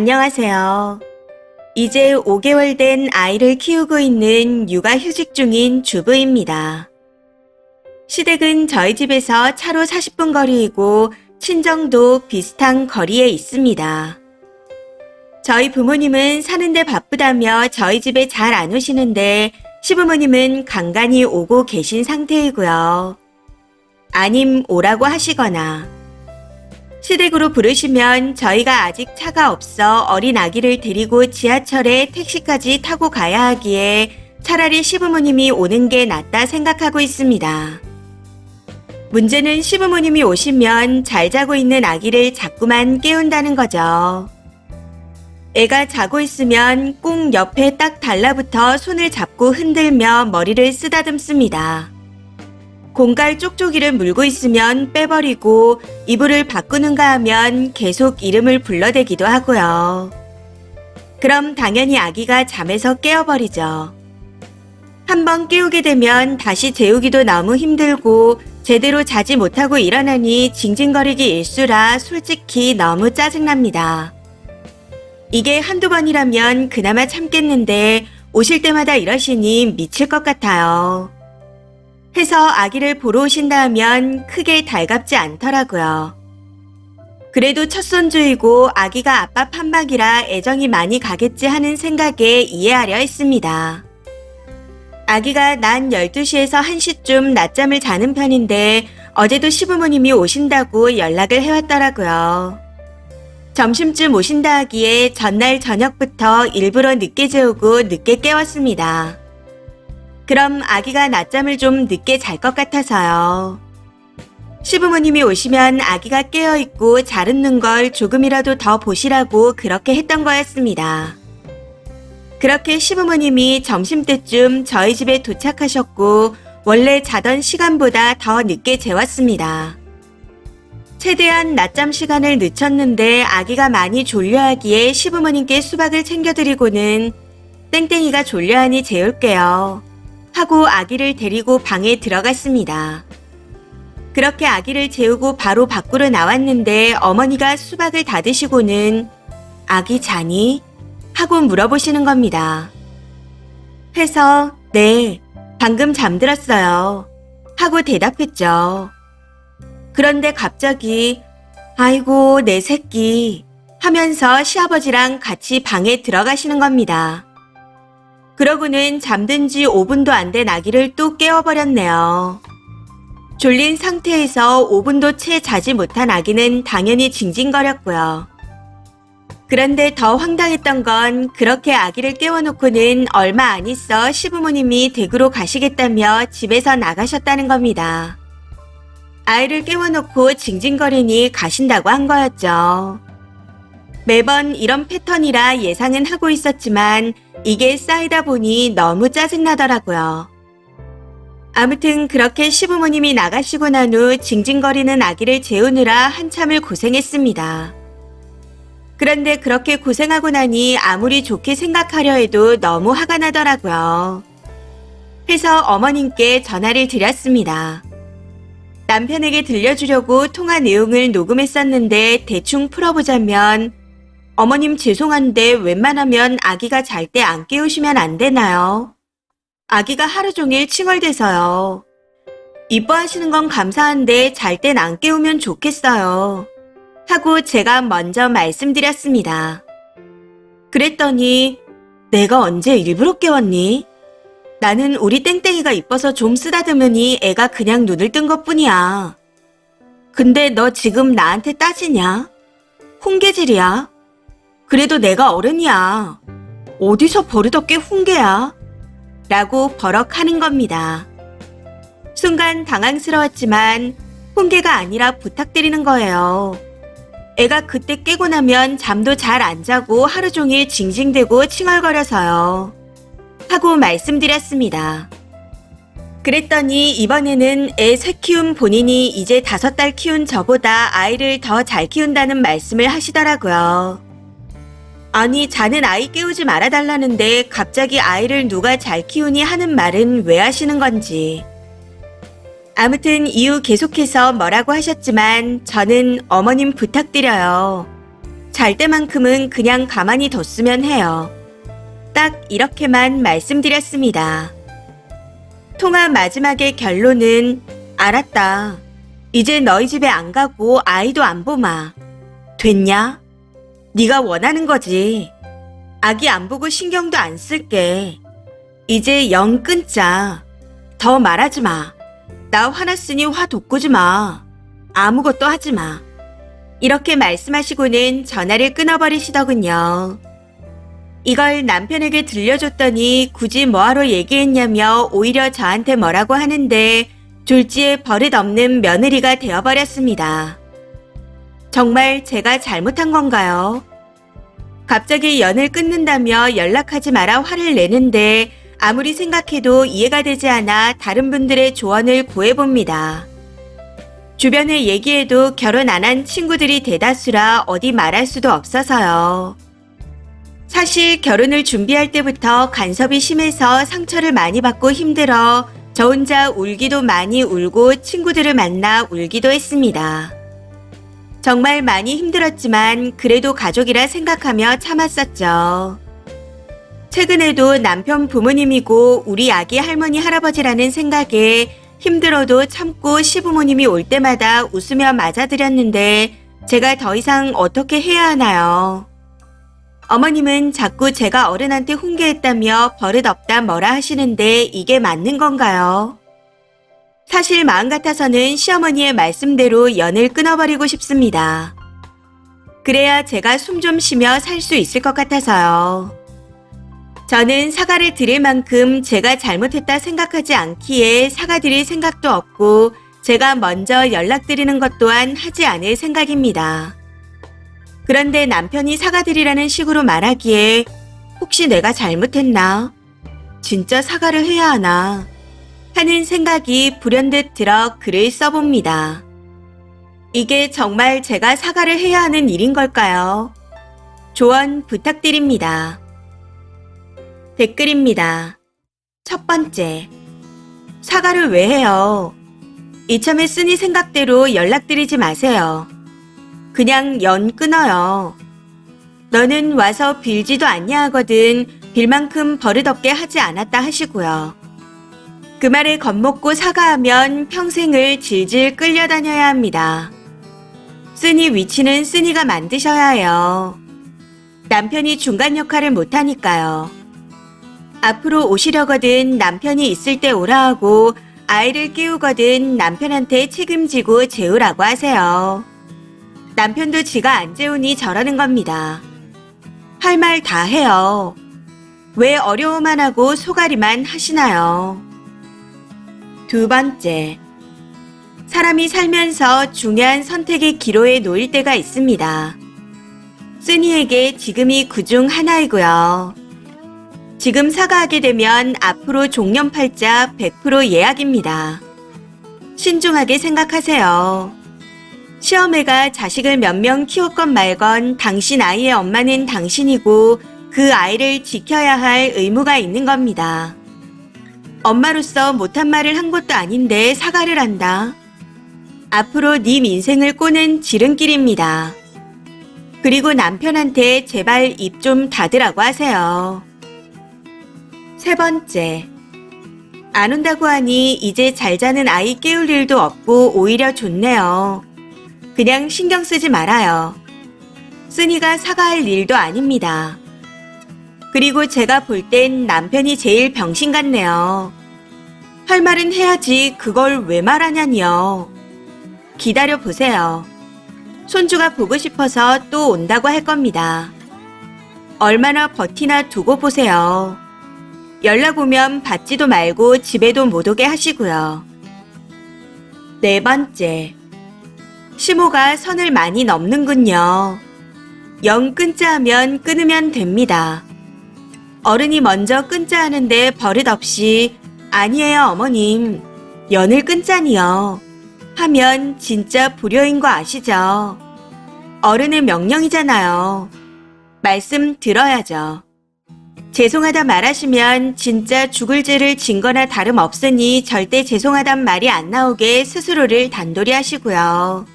안녕하세요. 이제 5개월 된 아이를 키우고 있는 육아휴직 중인 주부입니다. 시댁은 저희 집에서 차로 40분 거리이고 친정도 비슷한 거리에 있습니다. 저희 부모님은 사는데 바쁘다며 저희 집에 잘 안 오시는데 시부모님은 간간히 오고 계신 상태이고요. 아님 오라고 하시거나 시댁으로 부르시면 저희가 아직 차가 없어 어린 아기를 데리고 지하철에 택시까지 타고 가야 하기에 차라리 시부모님이 오는 게 낫다 생각하고 있습니다. 문제는 시부모님이 오시면 잘 자고 있는 아기를 자꾸만 깨운다는 거죠. 애가 자고 있으면 꼭 옆에 딱 달라붙어 손을 잡고 흔들며 머리를 쓰다듬습니다. 공갈 쪽쪽이를 물고 있으면 빼버리고 이불을 바꾸는가 하면 계속 이름을 불러대기도 하고요. 그럼 당연히 아기가 잠에서 깨어버리죠. 한번 깨우게 되면 다시 재우기도 너무 힘들고 제대로 자지 못하고 일어나니 징징거리기 일쑤라 솔직히 너무 짜증납니다. 이게 한두 번이라면 그나마 참겠는데 오실 때마다 이러시니 미칠 것 같아요. 해서 아기를 보러 오신다 하면 크게 달갑지 않더라고요. 그래도 첫손주이고 아기가 아빠 판박이라 애정이 많이 가겠지 하는 생각에 이해하려 했습니다. 아기가 낮 12시에서 1시쯤 낮잠을 자는 편인데 어제도 시부모님이 오신다고 연락을 해왔더라고요. 점심쯤 오신다 하기에 전날 저녁부터 일부러 늦게 재우고 늦게 깨웠습니다. 그럼 아기가 낮잠을 좀 늦게 잘 것 같아서요. 시부모님이 오시면 아기가 깨어있고 잘 웃는 걸 조금이라도 더 보시라고 그렇게 했던 거였습니다. 그렇게 시부모님이 점심때쯤 저희 집에 도착하셨고 원래 자던 시간보다 더 늦게 재웠습니다. 최대한 낮잠 시간을 늦췄는데 아기가 많이 졸려하기에 시부모님께 수박을 챙겨드리고는 땡땡이가 졸려하니 재울게요. 하고 아기를 데리고 방에 들어갔습니다. 그렇게 아기를 재우고 바로 밖으로 나왔는데 어머니가 수박을 다 드시고는 아기 자니? 하고 물어보시는 겁니다. 해서 네, 방금 잠들었어요. 하고 대답했죠. 그런데 갑자기 아이고 내 새끼 하면서 시아버지랑 같이 방에 들어가시는 겁니다. 그러고는 잠든 지 5분도 안 된 아기를 또 깨워버렸네요. 졸린 상태에서 5분도 채 자지 못한 아기는 당연히 징징거렸고요. 그런데 더 황당했던 건 그렇게 아기를 깨워놓고는 얼마 안 있어 시부모님이 댁으로 가시겠다며 집에서 나가셨다는 겁니다. 아이를 깨워놓고 징징거리니 가신다고 한 거였죠. 매번 이런 패턴이라 예상은 하고 있었지만 이게 쌓이다 보니 너무 짜증나더라고요. 아무튼 그렇게 시부모님이 나가시고 난 후 징징거리는 아기를 재우느라 한참을 고생했습니다. 그런데 그렇게 고생하고 나니 아무리 좋게 생각하려 해도 너무 화가 나더라고요. 해서 어머님께 전화를 드렸습니다. 남편에게 들려주려고 통화 내용을 녹음했었는데 대충 풀어보자면 어머님 죄송한데 웬만하면 아기가 잘 때 안 깨우시면 안 되나요? 아기가 하루 종일 칭얼대서요. 이뻐하시는 건 감사한데 잘 땐 안 깨우면 좋겠어요. 하고 제가 먼저 말씀드렸습니다. 그랬더니 내가 언제 일부러 깨웠니? 나는 우리 땡땡이가 이뻐서 좀 쓰다듬으니 애가 그냥 눈을 뜬 것뿐이야. 근데 너 지금 나한테 따지냐? 훈계질이야? 그래도 내가 어른이야. 어디서 버릇없게 훈계야? 라고 버럭하는 겁니다. 순간 당황스러웠지만 훈계가 아니라 부탁드리는 거예요. 애가 그때 깨고 나면 잠도 잘 안 자고 하루 종일 징징대고 칭얼거려서요. 하고 말씀드렸습니다. 그랬더니 이번에는 애 새 키운 본인이 이제 5달 키운 저보다 아이를 더 잘 키운다는 말씀을 하시더라고요. 아니 자는 아이 깨우지 말아달라는데 갑자기 아이를 누가 잘 키우니 하는 말은 왜 하시는 건지. 아무튼 이후 계속해서 뭐라고 하셨지만 저는 어머님 부탁드려요. 잘 때만큼은 그냥 가만히 뒀으면 해요. 딱 이렇게만 말씀드렸습니다. 통화 마지막의 결론은 알았다. 이제 너희 집에 안 가고 아이도 안 보마. 됐냐? 네가 원하는 거지. 아기 안 보고 신경도 안 쓸게. 이제 영 끊자. 더 말하지 마. 나 화났으니 화 돋구지 마. 아무것도 하지 마. 이렇게 말씀하시고는 전화를 끊어버리시더군요. 이걸 남편에게 들려줬더니 굳이 뭐하러 얘기했냐며 오히려 저한테 뭐라고 하는데 졸지에 버릇없는 며느리가 되어버렸습니다. 정말 제가 잘못한 건가요? 갑자기 연을 끊는다며 연락하지 마라 화를 내는데 아무리 생각해도 이해가 되지 않아 다른 분들의 조언을 구해봅니다. 주변에 얘기해도 결혼 안 한 친구들이 대다수라 어디 말할 수도 없어서요. 사실 결혼을 준비할 때부터 간섭이 심해서 상처를 많이 받고 힘들어 저 혼자 울기도 많이 울고 친구들을 만나 울기도 했습니다. 정말 많이 힘들었지만 그래도 가족이라 생각하며 참았었죠. 최근에도 남편 부모님이고 우리 아기 할머니 할아버지라는 생각에 힘들어도 참고 시부모님이 올 때마다 웃으며 맞아들였는데 제가 더 이상 어떻게 해야 하나요? 어머님은 자꾸 제가 어른한테 훈계했다며 버릇없다 뭐라 하시는데 이게 맞는 건가요? 사실 마음 같아서는 시어머니의 말씀대로 연을 끊어버리고 싶습니다. 그래야 제가 숨 좀 쉬며 살 수 있을 것 같아서요. 저는 사과를 드릴 만큼 제가 잘못했다 생각하지 않기에 사과드릴 생각도 없고 제가 먼저 연락드리는 것 또한 하지 않을 생각입니다. 그런데 남편이 사과드리라는 식으로 말하기에 혹시 내가 잘못했나? 진짜 사과를 해야 하나? 하는 생각이 불현듯 들어 글을 써봅니다. 이게 정말 제가 사과를 해야 하는 일인 걸까요? 조언 부탁드립니다. 댓글입니다. 첫 번째, 사과를 왜 해요? 이참에 쓰니 생각대로 연락드리지 마세요. 그냥 연 끊어요. 너는 와서 빌지도 않냐 하거든 빌 만큼 버릇없게 하지 않았다 하시고요. 그 말에 겁먹고 사과하면 평생을 질질 끌려다녀야 합니다. 쓰니 위치는 쓰니가 만드셔야 해요. 남편이 중간 역할을 못하니까요. 앞으로 오시려거든 남편이 있을 때 오라 하고 아이를 깨우거든 남편한테 책임지고 재우라고 하세요. 남편도 지가 안 재우니 저러는 겁니다. 할 말 다 해요. 왜 어려워만 하고 소가리만 하시나요? 두 번째, 사람이 살면서 중요한 선택의 기로에 놓일 때가 있습니다. 쓰니에게 지금이 그중 하나이고요. 지금 사과하게 되면 앞으로 종년팔자 100% 예약입니다. 신중하게 생각하세요. 시어매가 자식을 몇 명 키웠건 말건 당신 아이의 엄마는 당신이고 그 아이를 지켜야 할 의무가 있는 겁니다. 엄마로서 못한 말을 한 것도 아닌데 사과를 한다. 앞으로 네 인생을 꼬는 지름길입니다. 그리고 남편한테 제발 입 좀 닫으라고 하세요. 세 번째, 안 온다고 하니 이제 잘 자는 아이 깨울 일도 없고 오히려 좋네요. 그냥 신경 쓰지 말아요. 쓰니가 사과할 일도 아닙니다. 그리고 제가 볼 땐 남편이 제일 병신 같네요. 할 말은 해야지 그걸 왜 말하냐니요. 기다려 보세요. 손주가 보고 싶어서 또 온다고 할 겁니다. 얼마나 버티나 두고 보세요. 연락 오면 받지도 말고 집에도 못 오게 하시고요. 네 번째, 시모가 선을 많이 넘는군요. 영 끊자 하면 끊으면 됩니다. 어른이 먼저 끊자 하는데 버릇없이 아니에요 어머님, 연을 끊자니요 하면 진짜 불효인 거 아시죠? 어른의 명령이잖아요. 말씀 들어야죠. 죄송하다 말하시면 진짜 죽을 죄를 진 거나 다름없으니 절대 죄송하단 말이 안 나오게 스스로를 단도리 하시고요.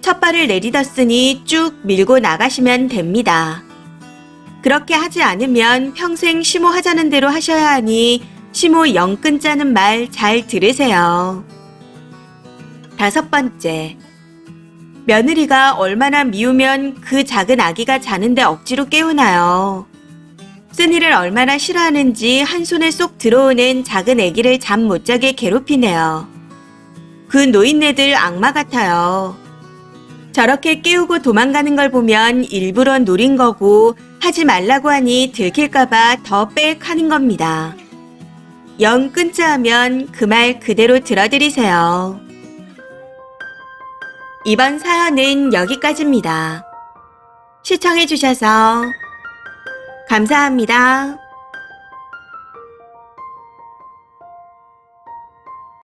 첫 발을 내딛었으니 쭉 밀고 나가시면 됩니다. 그렇게 하지 않으면 평생 시모하자는 대로 하셔야 하니 시모 영끈자는 말 잘 들으세요. 5번째, 며느리가 얼마나 미우면 그 작은 아기가 자는데 억지로 깨우나요? 쓴이를 얼마나 싫어하는지 한 손에 쏙 들어오는 작은 아기를 잠 못 자게 괴롭히네요. 그 노인네들 악마 같아요. 저렇게 깨우고 도망가는 걸 보면 일부러 노린 거고 하지 말라고 하니 들킬까봐 더 빽 하는 겁니다. 영 끊자 하면 그 말 그대로 들어드리세요. 이번 사연은 여기까지입니다. 시청해주셔서 감사합니다.